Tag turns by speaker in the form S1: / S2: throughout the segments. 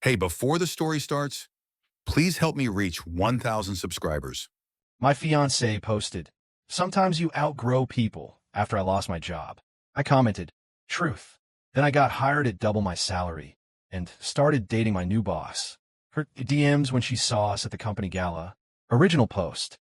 S1: Hey, before the story starts, please help me reach 1,000 subscribers.
S2: My fiancée posted, "Sometimes you outgrow people," after I lost my job. I commented, "Truth." Then I got hired at double my salary and started dating my new boss. Her DMs when she saw us at the company gala. Original post.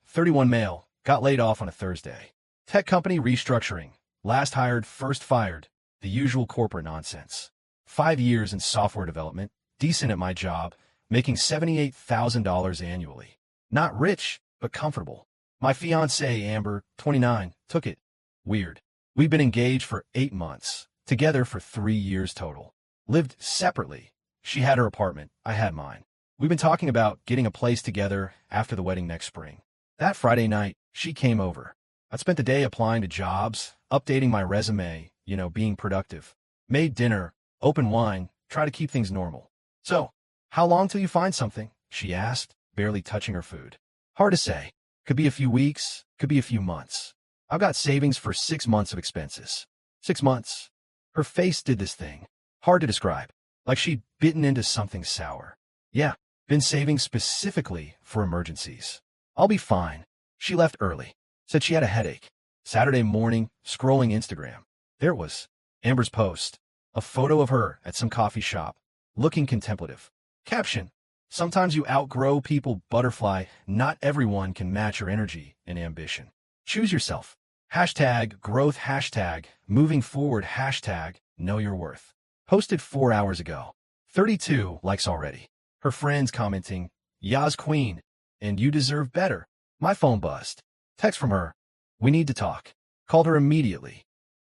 S2: 31 male, got laid off on a Thursday. Tech company restructuring. Last hired, first fired. The usual corporate nonsense. 5 years in software development, decent at my job, making $78,000 annually. Not rich, but comfortable. My fiancée, Amber, 29, took it. Weird. We've been engaged for 8 months, together for 3 years total. Lived separately. She had her apartment, I had mine. We've been talking about getting a place together after the wedding next spring. That Friday night, she came over. I'd spent the day applying to jobs, updating my resume, being productive. Made dinner, open wine, try to keep things normal. "So, how long till you find something?" she asked, barely touching her food. Hard to say. Could be a few weeks, could be a few months. I've got savings for 6 months of expenses. 6 months. Her face did this thing. Hard to describe. Like she'd bitten into something sour. Yeah, been saving specifically for emergencies. I'll be fine. She left early. Said she had a headache. Saturday morning, scrolling Instagram. There it was. Amber's post. A photo of her at some coffee shop, looking contemplative. Caption. "Sometimes you outgrow people, butterfly. Not everyone can match your energy and ambition. Choose yourself. Hashtag growth, hashtag moving forward, hashtag know your worth." Posted 4 hours ago. 32 likes already. Her friends commenting, "Yas queen, and you deserve better." My phone buzzed. Text from her. "We need to talk." Called her immediately.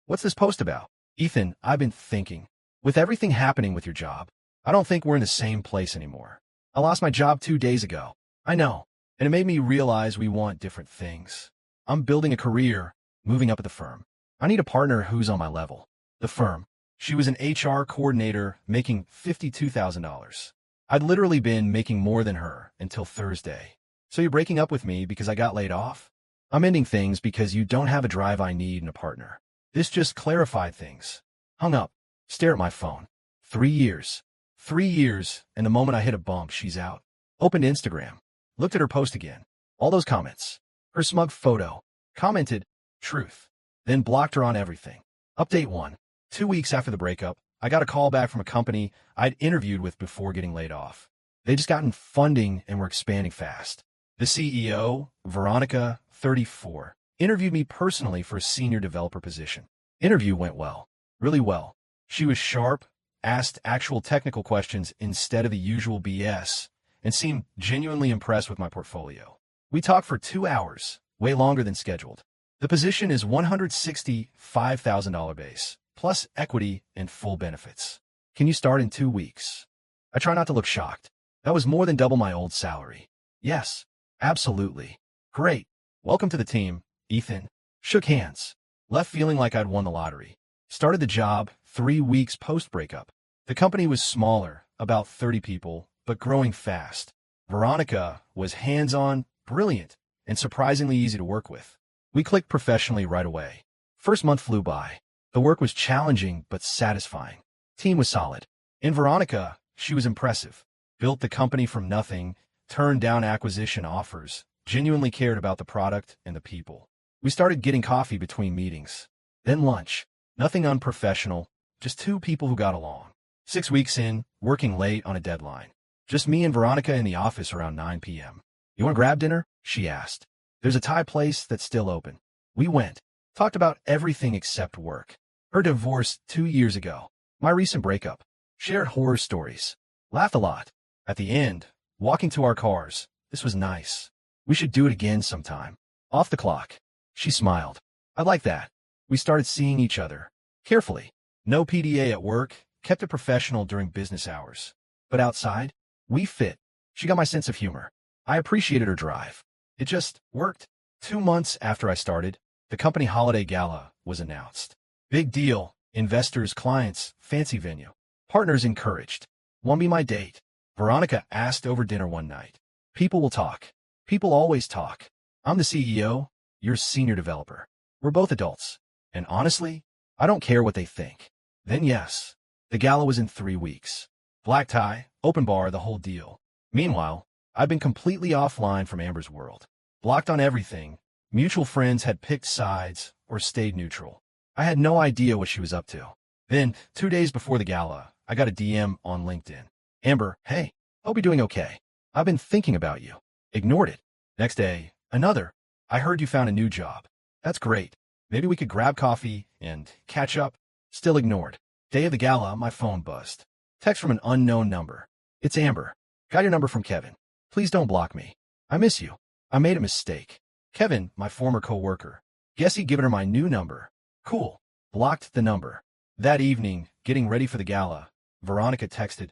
S2: "What's this post about?" "Ethan, I've been thinking. With everything happening with your job, I don't think we're in the same place anymore. I lost my job 2 days ago. I know, and it made me realize we want different things. I'm building a career, moving up at the firm. I need a partner who's on my level." The firm. She was an HR coordinator making $52,000. I'd literally been making more than her until Thursday. "So you're breaking up with me because I got laid off?" "I'm ending things because you don't have a drive I need in a partner." This just clarified things. Hung up. Stare at my phone. 3 years. 3 years, and the moment I hit a bump, she's out. Opened Instagram. Looked at her post again. All those comments. Her smug photo. Commented, "Truth." Then blocked her on everything. Update 1. 2 weeks after the breakup, I got a call back from a company I'd interviewed with before getting laid off. They just gotten funding and were expanding fast. The CEO, Veronica, 34, interviewed me personally for a senior developer position. Interview went well. Really well. She was sharp, asked actual technical questions instead of the usual BS, and seemed genuinely impressed with my portfolio. We talked for 2 hours, way longer than scheduled. The position is $165,000 base, plus equity and full benefits. "Can you start in 2 weeks?" I try not to look shocked. That was more than double my old salary. "Yes, absolutely." "Great. Welcome to the team, Ethan." Shook hands. Left feeling like I'd won the lottery. Started the job 3 weeks post-breakup. The company was smaller, about 30 people, but growing fast. Veronica was hands-on, brilliant, and surprisingly easy to work with. We clicked professionally right away. First month flew by. The work was challenging but satisfying. Team was solid. In Veronica, she was impressive. Built the company from nothing, turned down acquisition offers, genuinely cared about the product and the people. We started getting coffee between meetings. Then lunch. Nothing unprofessional, just 2 people who got along. 6 weeks in, working late on a deadline. Just me and Veronica in the office around 9 p.m. "You want to grab dinner?" she asked. "There's a Thai place that's still open." We went. Talked about everything except work. Her divorce 2 years ago. My recent breakup. Shared horror stories. Laughed a lot. At the end, walking to our cars. This was nice. "We should do it again sometime." Off the clock. She smiled. "I like that." We started seeing each other. Carefully. No PDA at work, kept it professional during business hours. But outside, we fit. She got my sense of humor. I appreciated her drive. It just worked. 2 months after I started, the company holiday gala was announced. Big deal. Investors, clients, fancy venue. Partners encouraged. "Want to be my date?" Veronica asked over dinner one night. People will talk. People always talk. I'm the CEO, you're senior developer. We're both adults. And honestly, I don't care what they think. Then yes, the gala was in 3 weeks. Black tie, open bar, the whole deal. Meanwhile, I'd been completely offline from Amber's world. Blocked on everything. Mutual friends had picked sides or stayed neutral. I had no idea what she was up to. Then, 2 days before the gala, I got a DM on LinkedIn. Amber, hey, hope you're doing okay. I've been thinking about you. Ignored it. Next day, another. I heard you found a new job. That's great. Maybe we could grab coffee and catch up. Still ignored. Day of the gala, my phone buzzed. Text from an unknown number. It's Amber. Got your number from Kevin. Please don't block me. I miss you. I made a mistake. Kevin, my former coworker. Guess he'd given her my new number. Cool. Blocked the number. That evening, getting ready for the gala, Veronica texted,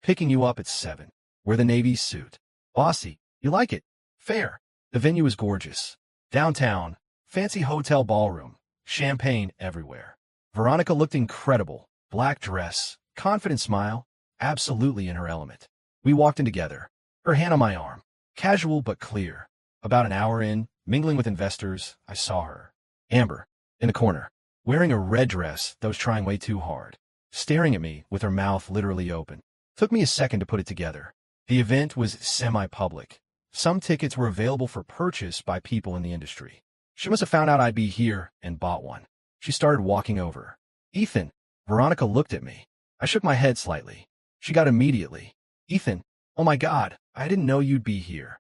S2: picking you up at 7. Wear the navy suit. Bossy. You like it? Fair. The venue is gorgeous. Downtown. Fancy hotel ballroom. Champagne everywhere. Veronica looked incredible. Black dress. Confident smile. Absolutely in her element. We walked in together. Her hand on my arm. Casual but clear. About an hour in, mingling with investors, I saw her. Amber. In the corner. Wearing a red dress that was trying way too hard. Staring at me with her mouth literally open. Took me a second to put it together. The event was semi-public. Some tickets were available for purchase by people in the industry. She must have found out I'd be here and bought one. She started walking over. Ethan. Veronica looked at me. I shook my head slightly. She got immediately. Ethan. Oh my God, I didn't know you'd be here.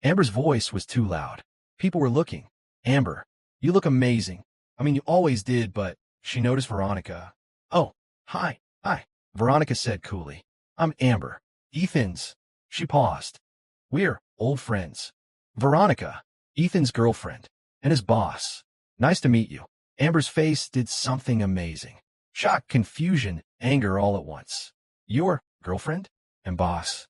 S2: Amber's voice was too loud. People were looking. Amber. You look amazing. I mean, you always did, but she noticed Veronica. Oh, hi. Veronica said coolly. I'm Amber. Ethan's. She paused. We're old friends. Veronica. Ethan's girlfriend. And his boss. Nice to meet you. Amber's face did something amazing. Shock, confusion, anger all at once. Your girlfriend? And boss.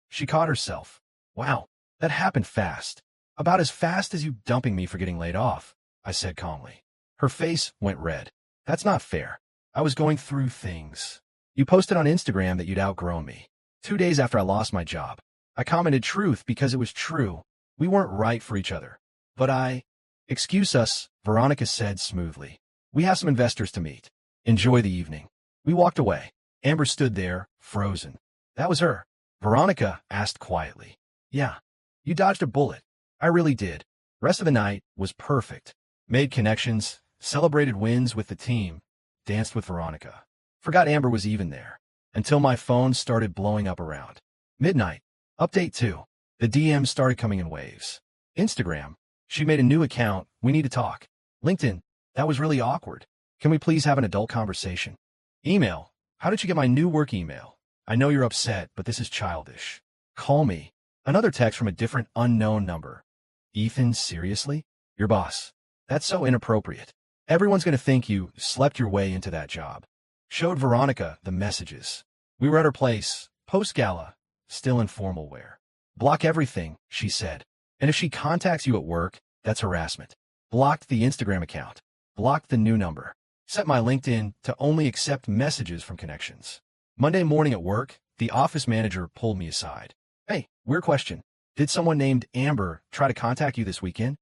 S2: She caught herself. Wow, that happened fast. About as fast as you dumping me for getting laid off, I said calmly. Her face went red. That's not fair. I was going through things. You posted on Instagram that you'd outgrown me. 2 days after I lost my job. I commented truth because it was true. We weren't right for each other. But Excuse us, Veronica said smoothly. We have some investors to meet. Enjoy the evening. We walked away. Amber stood there, frozen. That was her. Veronica asked quietly. Yeah. You dodged a bullet. I really did. Rest of the night was perfect. Made connections, celebrated wins with the team, danced with Veronica. Forgot Amber was even there. Until my phone started blowing up around. Midnight. Update 2. The DMs started coming in waves. Instagram. She made a new account. We need to talk. LinkedIn. That was really awkward. Can we please have an adult conversation? Email. How did you get my new work email? I know you're upset, but this is childish. Call me. Another text from a different unknown number. Ethan, seriously? Your boss. That's so inappropriate. Everyone's going to think you slept your way into that job. Showed Veronica the messages. We were at her place, post-gala, still in formal wear. Block everything, she said. And if she contacts you at work, that's harassment. Blocked the Instagram account. Blocked the new number. Set my LinkedIn to only accept messages from connections. Monday morning at work, the office manager pulled me aside. Hey, weird question. Did someone named Amber try to contact you this weekend?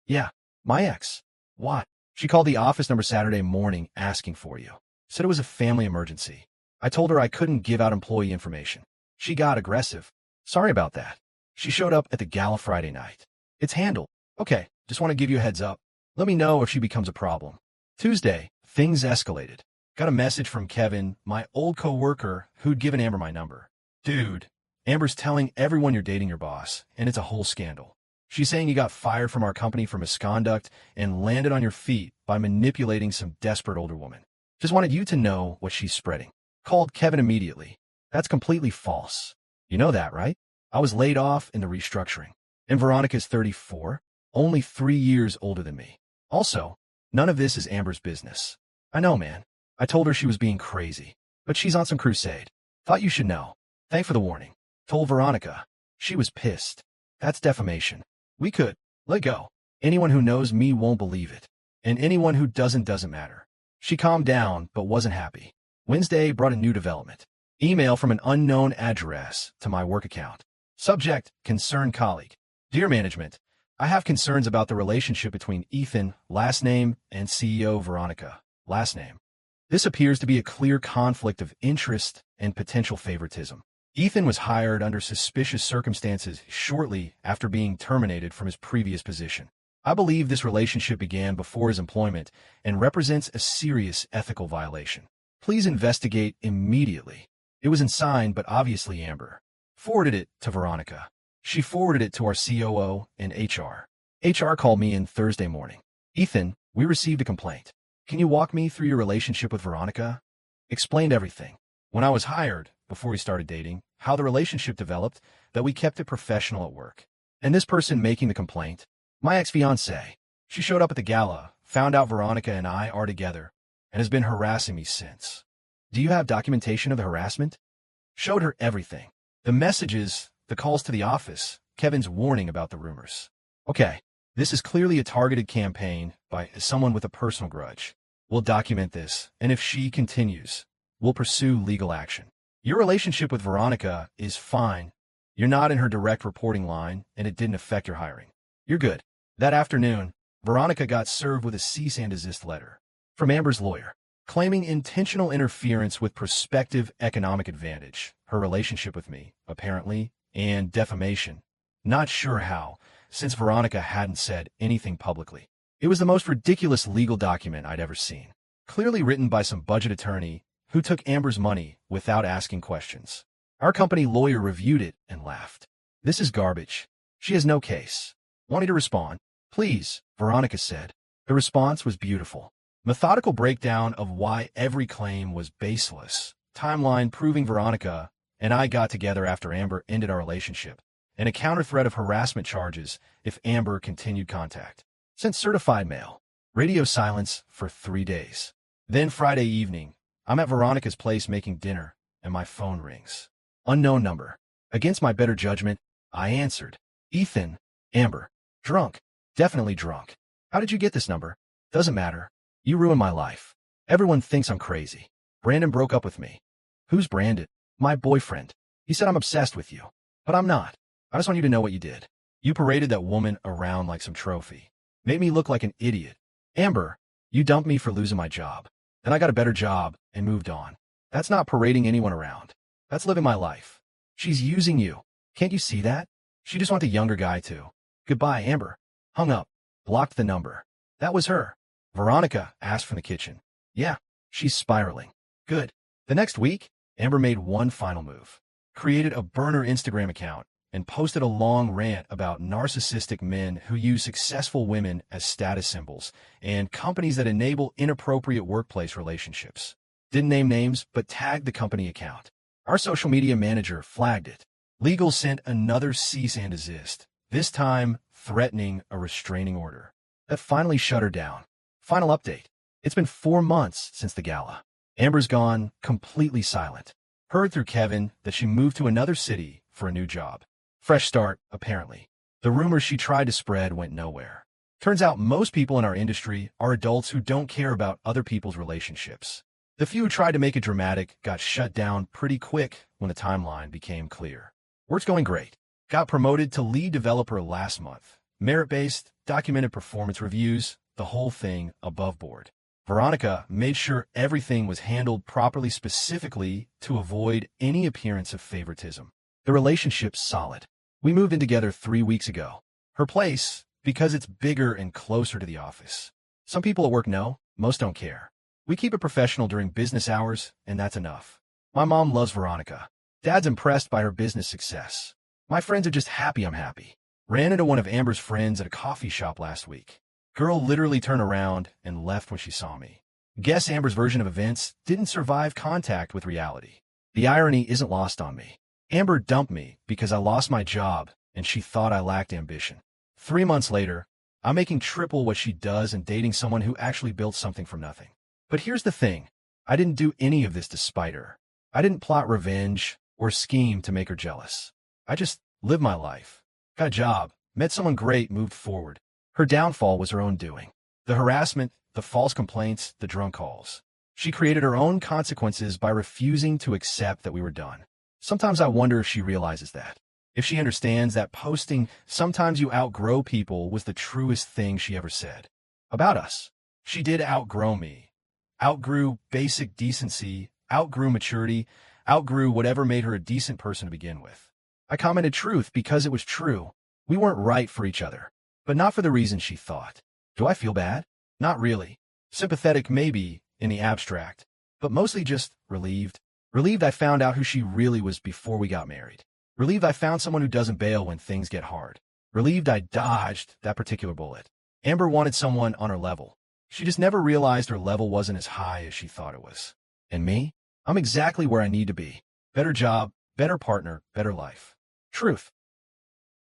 S2: Yeah, my ex. What? She called the office number Saturday morning asking for you. Said it was a family emergency. I told her I couldn't give out employee information. She got aggressive. Sorry about that. She showed up at the gala Friday night. It's handled. Okay, just want to give you a heads up. Let me know if she becomes a problem. Tuesday, things escalated. Got a message from Kevin, my old coworker, who'd given Amber my number. Dude, Amber's telling everyone you're dating your boss, and it's a whole scandal. She's saying you got fired from our company for misconduct and landed on your feet by manipulating some desperate older woman. Just wanted you to know what she's spreading. Called Kevin immediately. That's completely false. You know that, right? I was laid off in the restructuring. And Veronica's 34, only 3 years older than me. Also, none of this is Amber's business. I know, man. I told her she was being crazy, but she's on some crusade. Thought you should know. Thanks for the warning. Told Veronica. She was pissed. That's defamation. We could let go. Anyone who knows me won't believe it. And anyone who doesn't matter. She calmed down, but wasn't happy. Wednesday brought a new development. Email from an unknown address to my work account. Subject, concerned colleague. Dear management, I have concerns about the relationship between Ethan, last name, and CEO Veronica, last name. This appears to be a clear conflict of interest and potential favoritism. Ethan was hired under suspicious circumstances shortly after being terminated from his previous position. I believe this relationship began before his employment and represents a serious ethical violation. Please investigate immediately. It was unsigned, but obviously Amber forwarded it to Veronica. She forwarded it to our COO and HR. HR called me in Thursday morning. Ethan, we received a complaint. Can you walk me through your relationship with Veronica? Explained everything. When I was hired, before we started dating, how the relationship developed, that we kept it professional at work. And this person making the complaint, my ex-fiancée, she showed up at the gala, found out Veronica and I are together, and has been harassing me since. Do you have documentation of the harassment? Showed her everything. The messages, the calls to the office, Kevin's warning about the rumors. Okay, this is clearly a targeted campaign by someone with a personal grudge. We'll document this, and if she continues, we'll pursue legal action. Your relationship with Veronica is fine. You're not in her direct reporting line, and it didn't affect your hiring. You're good. That afternoon, Veronica got served with a cease and desist letter from Amber's lawyer, claiming intentional interference with prospective economic advantage, her relationship with me, apparently, and defamation. Not sure how, since Veronica hadn't said anything publicly. It was the most ridiculous legal document I'd ever seen, clearly written by some budget attorney who took Amber's money without asking questions. Our company lawyer reviewed it and laughed. This is garbage. She has no case. Wanting to respond? Please, Veronica said. The response was beautiful. Methodical breakdown of why every claim was baseless. Timeline proving Veronica and I got together after Amber ended our relationship, and a counter threat of harassment charges if Amber continued contact. Sent certified mail. Radio silence for 3 days. Then Friday evening, I'm at Veronica's place making dinner, and my phone rings. Unknown number. Against my better judgment, I answered. Ethan, Amber. Drunk. Definitely drunk. How did you get this number? Doesn't matter. You ruined my life. Everyone thinks I'm crazy. Brandon broke up with me. Who's Brandon? My boyfriend. He said I'm obsessed with you. But I'm not. I just want you to know what you did. You paraded that woman around like some trophy. Made me look like an idiot. Amber, you dumped me for losing my job. Then I got a better job and moved on. That's not parading anyone around. That's living my life. She's using you. Can't you see that? She just wants a younger guy too. Goodbye, Amber. Hung up. Blocked the number. That was her. Veronica asked from the kitchen. Yeah, she's spiraling. Good. The next week, Amber made one final move. Created a burner Instagram account and posted a long rant about narcissistic men who use successful women as status symbols and companies that enable inappropriate workplace relationships. Didn't name names, but tagged the company account. Our social media manager flagged it. Legal sent another cease and desist, this time threatening a restraining order. That finally shut her down. Final update. It's been 4 months since the gala. Amber's gone completely silent. Heard through Kevin that she moved to another city for a new job. Fresh start, apparently. The rumors she tried to spread went nowhere. Turns out most people in our industry are adults who don't care about other people's relationships. The few who tried to make it dramatic got shut down pretty quick when the timeline became clear. Work's going great. Got promoted to lead developer last month. Merit-based, documented performance reviews, the whole thing above board. Veronica made sure everything was handled properly specifically to avoid any appearance of favoritism. The relationship's solid. We moved in together 3 weeks ago. Her place, because it's bigger and closer to the office. Some people at work know, most don't care. We keep it professional during business hours, and that's enough. My mom loves Veronica. Dad's impressed by her business success. My friends are just happy I'm happy. Ran into one of Amber's friends at a coffee shop last week. Girl literally turned around and left when she saw me. Guess Amber's version of events didn't survive contact with reality. The irony isn't lost on me. Amber dumped me because I lost my job and she thought I lacked ambition. 3 months later, I'm making triple what she does and dating someone who actually built something from nothing. But here's the thing. I didn't do any of this to spite her. I didn't plot revenge or scheme to make her jealous. I just lived my life. Got a job, met someone great, moved forward. Her downfall was her own doing. The harassment, the false complaints, the drunk calls. She created her own consequences by refusing to accept that we were done. Sometimes I wonder if she realizes that. If she understands that posting "sometimes you outgrow people" was the truest thing she ever said about us. She did outgrow me, Outgrew basic decency, outgrew maturity, outgrew whatever made her a decent person to begin with. I commented truth because it was true. We weren't right for each other, but not for the reason she thought. Do I feel bad? Not really. Sympathetic maybe, in the abstract, but mostly just relieved. Relieved I found out who she really was before we got married. Relieved I found someone who doesn't bail when things get hard. Relieved I dodged that particular bullet. Amber wanted someone on her level. She just never realized her level wasn't as high as she thought it was. And me? I'm exactly where I need to be. Better job, better partner, better life. Truth.